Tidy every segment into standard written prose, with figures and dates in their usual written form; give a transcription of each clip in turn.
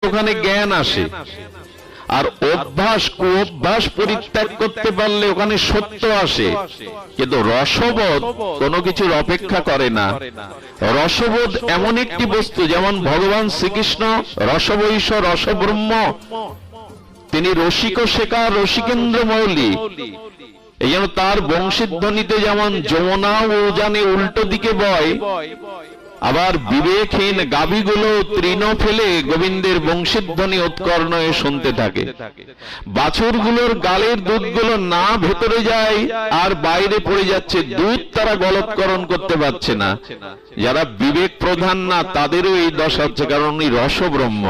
ওখানে জ্ঞান আসে, আর অভ্যাস কুঅভ্যাস পরিত্যাগ করতে পারলে ওখানে সত্য আসে। কিন্তু রসবোধ কোনো কিছুর অপেক্ষা করে না। রসবোধ এমন একটি বস্তু, যেমন ভগবান শ্রীকৃষ্ণ রসবৈষ রসব্রহ্ম, তিনি রসিক শেখা রসিকেন্দ্র মৌলি। এই জন্য তার বংশীধ্বনিতে যেমন যমুনা ও জানে উল্টো দিকে বয়, আবার বিবেকহীন গাভীগুলো তৃণ ফেলে গোবিন্দের বংশীধ্বনি উৎকর্ণ শুনতে থাকে। বাছুরগুলোর গালের দুধগুলো না ভেতরে যায় আর বাইরে পড়ে যাচ্ছে, দুধ তারা গলৎকরণ করতে পারছে না। যারা বিবেক প্রধান না তাদেরও এই দশা হচ্ছে, কারণ উনি রসব্রহ্ম।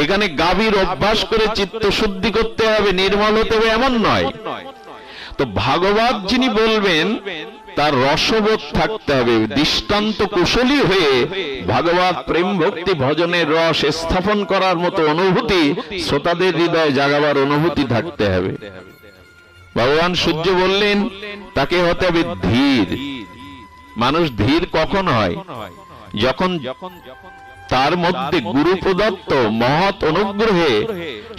এখানে গাভীর অভ্যাস করে চিত্ত শুদ্ধি করতে হবে, নির্মল হতে হবে এমন নয়। তো ভাগবত যিনি বলবেন তার রসবোধ থাকতে হবে, দৃষ্টান্ত কুশলী হয়ে ভাগবত প্রেম ভক্তি ভজনের রস স্থাপন করার মতো অনুভূতি শ্রোতাদের হৃদয়ে জাগাবার অনুভূতি থাকতে হবে। ভগবান সূর্য বললেন তাকে হতে হবে ধীর। মানুষ ধীর কখন হয়? যখন তার মধ্যে গুরু প্রদত্ত মহৎ অনুগ্রহে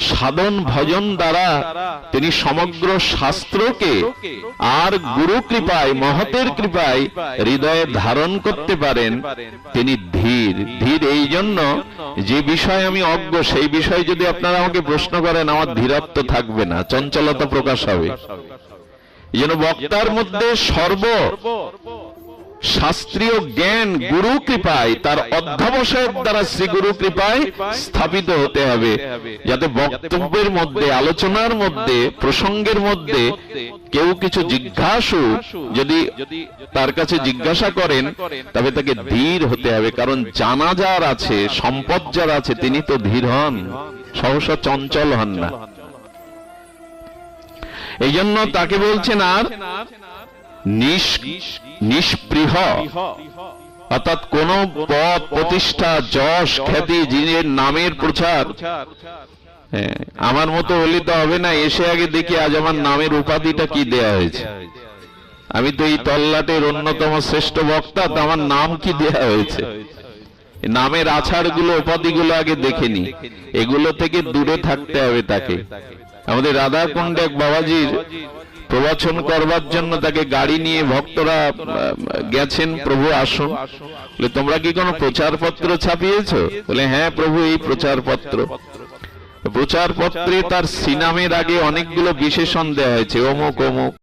সাধন ভজন দ্বারা তিনি সমগ্র শাস্ত্রকে আর গুরু কৃপায় মহতের কৃপায় হৃদয়ে ধারণ করতে পারেন, তিনি ধীর। ধীর এই জন্য, যে বিষয় আমি অজ্ঞ সেই বিষয় যদি আপনারা আমাকে প্রশ্ন করেন, আমার ধীরত্ব থাকবে না, চঞ্চলতা প্রকাশ হবে। এই জন্য বক্তার মধ্যে সর্ব শাস্ত্রীয় জ্ঞান গুরু কৃপায়, তার অধ্যবসায়ের দ্বারা শ্রী গুরু কৃপায় স্থাপিত হতে হবে, যাতে বক্তব্যের মধ্যে, আলোচনার মধ্যে, প্রসঙ্গের মধ্যে কেউ কিছু জিজ্ঞাসু যদি তার কাছে জিজ্ঞাসা করেন, তবে তাকে ধীর হতে হবে। কারণ জানা যার আছে, সম্পদ যার আছে, তিনি তো ধীর হন, সহসা চঞ্চল হন না। এই জন্য তাকে বলছেন আর নিষ্পৃহ, অর্থাৎ কোন পদ প্রতিষ্ঠা যশ খ্যাতি যিনি নামের প্রচার, আমার মতো হলে তো হবে না, এসে আগে দেখি আজ আমার নামের উপাধিটা কি দেয়া হয়েছে। আমি তো এই তল্লাটের অন্যতম শ্রেষ্ঠ বক্তা, তো আমার নাম কি দেয়া হয়েছে। নামের আছাড় গুলো উপাধিগুলো আগে দেখেনি, এগুলো থেকে দূরে থাকতে হবে তাকে। আমাদের রাধাকুণ্ডে এক বাবাজির প্রবচন করবার জন্য তাকে গাড়ি নিয়ে ভক্তরা গেছেন, প্রভু আসুন। বলে তোমরা কি কোনো প্রচারপত্র ছাপিয়েছো? বলে হ্যাঁ প্রভু, এই প্রচারপত্র। প্রচারপত্রে তার সিনামের আগে অনেকগুলো বিশেষণ দেওয়া হয়েছে, অমুক অমুক।